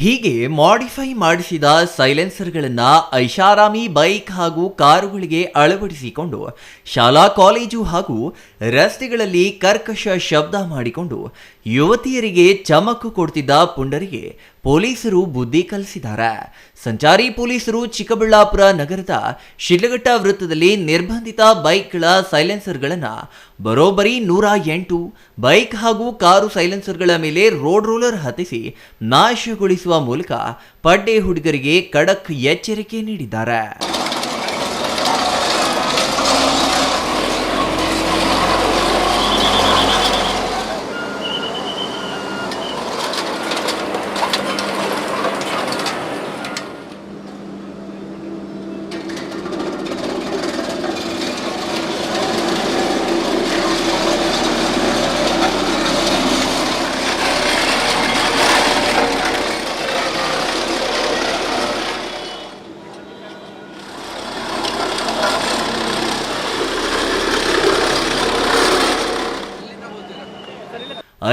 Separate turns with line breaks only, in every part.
ಹೀಗೆ ಮಾಡಿಫೈ ಮಾಡಿಸಿದ ಸೈಲೆನ್ಸರ್ಗಳನ್ನು ಐಷಾರಾಮಿ ಬೈಕ್ ಹಾಗೂ ಕಾರುಗಳಿಗೆ ಅಳವಡಿಸಿಕೊಂಡು ಶಾಲಾ ಕಾಲೇಜು ಹಾಗೂ ರಸ್ತೆಗಳಲ್ಲಿ ಕರ್ಕಶ ಶಬ್ದ ಮಾಡಿಕೊಂಡು ಯುವತಿಯರಿಗೆ ಚಮಕು ಕೊಡ್ತಿದ್ದ ಪುಂಡರಿಗೆ ಪೊಲೀಸರು ಬುದ್ಧಿ ಕಲಿಸಿದ್ದಾರೆ. ಸಂಚಾರಿ ಪೊಲೀಸರು ಚಿಕ್ಕಬಳ್ಳಾಪುರ ನಗರದ ಶಿಡ್ಲಘಟ್ಟ ವೃತ್ತದಲ್ಲಿ ನಿರ್ಬಂಧಿತ ಬೈಕ್ಗಳ ಸೈಲೆನ್ಸರ್ಗಳನ್ನು ಬರೋಬ್ಬರಿ 108 ಬೈಕ್ ಹಾಗೂ ಕಾರು ಸೈಲೆನ್ಸರ್ಗಳ ಮೇಲೆ ರೋಡ್ ರೋಲರ್ ಹತ್ತಿಸಿ ನಾಶಗೊಳಿಸುವ ಮೂಲಕ ಪಡ್ಡೆ ಹುಡುಗರಿಗೆ ಖಡಕ್ ಎಚ್ಚರಿಕೆ ನೀಡಿದ್ದಾರೆ.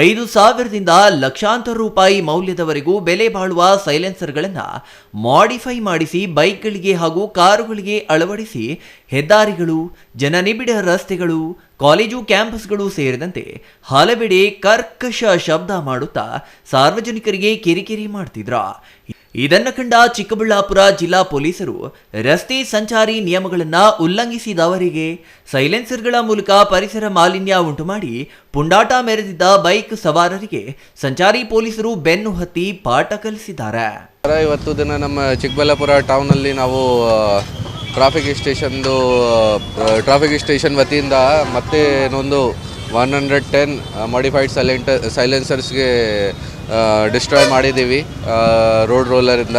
5,000ದಿಂದ ಲಕ್ಷಾಂತರ ರೂಪಾಯಿ ಮೌಲ್ಯದವರೆಗೂ ಬೆಲೆ ಬಾಳುವ ಸೈಲೆನ್ಸರ್ಗಳನ್ನು ಮಾಡಿಫೈ ಮಾಡಿಸಿ ಬೈಕ್ಗಳಿಗೆ ಹಾಗೂ ಕಾರುಗಳಿಗೆ ಅಳವಡಿಸಿ ಹೆದ್ದಾರಿಗಳು, ಜನನಿಬಿಡ ರಸ್ತೆಗಳು, ಕಾಲೇಜು ಕ್ಯಾಂಪಸ್ಗಳು ಸೇರಿದಂತೆ ಹಲವೆಡೆ ಕರ್ಕಶ ಶಬ್ದ ಮಾಡುತ್ತಾ ಸಾರ್ವಜನಿಕರಿಗೆ ಕಿರಿಕಿರಿ ಮಾಡ್ತಿದ್ರ. ಇದನ್ನು ಕಂಡ ಚಿಕ್ಕಬಳ್ಳಾಪುರ ಜಿಲ್ಲಾ ಪೊಲೀಸರು ರಸ್ತೆ ಸಂಚಾರಿ ನಿಯಮಗಳನ್ನು ಉಲ್ಲಂಘಿಸಿದವರಿಗೆ ಸೈಲೆನ್ಸರ್ಗಳ ಮೂಲಕ ಪರಿಸರ ಮಾಲಿನ್ಯ ಉಂಟು ಮಾಡಿ ಪುಂಡಾಟ ಮೆರೆದಿದ್ದ ಬೈಕ್ ಸವಾರರಿಗೆ ಸಂಚಾರಿ ಪೊಲೀಸರು ಬೆನ್ನು ಹತ್ತಿ ಪಾಠ ಕಲಿಸಿದ್ದಾರೆ.
ಇವತ್ತು ದಿನ ನಮ್ಮ ಚಿಕ್ಕಬಳ್ಳಾಪುರ ಟೌನಲ್ಲಿ ನಾವು ಟ್ರಾಫಿಕ್ ಸ್ಟೇಷನ್ ವತಿಯಿಂದ ಮತ್ತೆ ಇನ್ನೊಂದು 110 ಮಾಡಿಫೈಡ್ ಸೈಲೆನ್ಸರ್ಸ್ಗೆ ಡಿಸ್ಟ್ರಾಯ್ ಮಾಡಿದ್ದೀವಿ ರೋಡ್ ರೋಲರಿಂದ.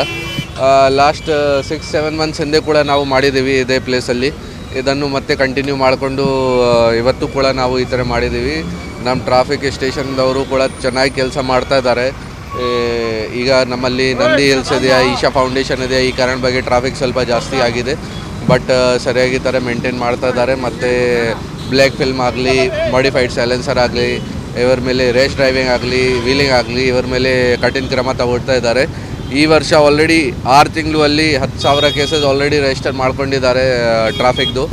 ಲಾಸ್ಟ್ 6-7 ಮಂತ್ಸ್ ಹಿಂದೆ ಕೂಡ ನಾವು ಮಾಡಿದ್ದೀವಿ ಇದೇ ಪ್ಲೇಸಲ್ಲಿ. ಇದನ್ನು ಮತ್ತೆ ಕಂಟಿನ್ಯೂ ಮಾಡಿಕೊಂಡು ಇವತ್ತು ಕೂಡ ನಾವು ಈ ಥರ ಮಾಡಿದ್ದೀವಿ. ನಮ್ಮ ಟ್ರಾಫಿಕ್ ಸ್ಟೇಷನ್ದವರು ಕೂಡ ಚೆನ್ನಾಗಿ ಕೆಲಸ ಮಾಡ್ತಾ ಇದ್ದಾರೆ. ಈಗ ನಮ್ಮಲ್ಲಿ ನಂದಿ ಹಿಲ್ಸ್ ಇದೆಯಾ, ಈಶಾ ಫೌಂಡೇಶನ್ ಇದೆಯಾ, ಈ ಕಾರಣ ಬಗ್ಗೆ ಟ್ರಾಫಿಕ್ ಸ್ವಲ್ಪ ಜಾಸ್ತಿ ಆಗಿದೆ. ಬಟ್ ಸರಿಯಾಗಿ ಥರ ಮೇಂಟೈನ್ ಮಾಡ್ತಾ ಇದ್ದಾರೆ. ಮತ್ತು ಬ್ಲ್ಯಾಕ್ ಫಿಲ್ಮ್ ಆಗಲಿ, ಮಾಡಿಫೈಡ್ ಸೈಲೆನ್ಸರ್ ಆಗಲಿ, ಇವರ ಮೇಲೆ ರೇಸ್ ಡ್ರೈವಿಂಗ್ ಆಗಲಿ, ವೀಲಿಂಗ್ ಆಗಲಿ, ಇವರ ಮೇಲೆ ಕಠಿಣ ಕ್ರಮ ತಗೊಳ್ತಾ ಇದ್ದಾರೆ. ಈ ವರ್ಷ ಆಲ್ರೆಡಿ 6 ತಿಂಗಳಲ್ಲಿ 10,000 ಕೇಸಸ್ ಆಲ್ರೆಡಿ ರಿಜಿಸ್ಟರ್ ಮಾಡ್ಕೊಂಡಿದ್ದಾರೆ ಟ್ರಾಫಿಕ್ದು.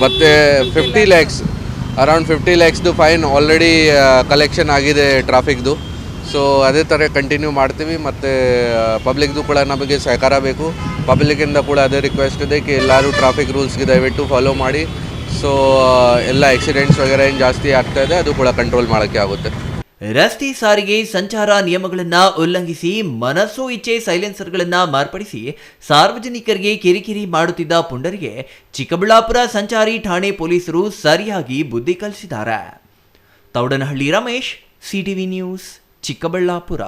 ಮತ್ತು 50 lakhs ಅರೌಂಡ್ 50 lakhsದು ಫೈನ್ ಆಲ್ರೆಡಿ ಕಲೆಕ್ಷನ್ ಆಗಿದೆ ಟ್ರಾಫಿಕ್ದು. ಸೊ ಅದೇ ಥರ ಕಂಟಿನ್ಯೂ ಮಾಡ್ತೀವಿ. ಮತ್ತು ಪಬ್ಲಿಕ್ದು ಕೂಡ ನಮಗೆ ಸಹಕಾರ ಬೇಕು. ಪಬ್ಲಿಕ್ಕಿಂದ ಕೂಡ ಅದೇ ರಿಕ್ವೆಸ್ಟ್ ಇದೆ ಕಿ ಎಲ್ಲರೂ ಟ್ರಾಫಿಕ್ ರೂಲ್ಸ್ಗೆ ದಯವಿಟ್ಟು ಫಾಲೋ ಮಾಡಿ. ಸೊ ಎಲ್ಲ ಆಕ್ಸಿಡೆಂಟ್ಸ್ ವಗೇರೆ ಏನು ಜಾಸ್ತಿ ಆಗ್ತಾ ಇದೆ ಅದು ಕೂಡ ಕಂಟ್ರೋಲ್ ಮಾಡೋಕ್ಕೆ ಆಗುತ್ತೆ.
ರಸ್ತೆ ಸಾರಿಗೆ ಸಂಚಾರ ನಿಯಮಗಳನ್ನು ಉಲ್ಲಂಘಿಸಿ ಮನಸ್ಸೋ ಇಚ್ಛೆ ಸೈಲೆನ್ಸರ್ಗಳನ್ನು ಮಾರ್ಪಡಿಸಿ ಸಾರ್ವಜನಿಕರಿಗೆ ಕಿರಿಕಿರಿ ಮಾಡುತ್ತಿದ್ದ ಪುಂಡರಿಗೆ ಚಿಕ್ಕಬಳ್ಳಾಪುರ ಸಂಚಾರಿ ಠಾಣೆ ಪೊಲೀಸರು ಸರಿಯಾಗಿ ಬುದ್ಧಿ ಕಲಿಸಿದ್ದಾರೆ. Thoudanahalli Ramesh, CTV news, Chikkaballapur.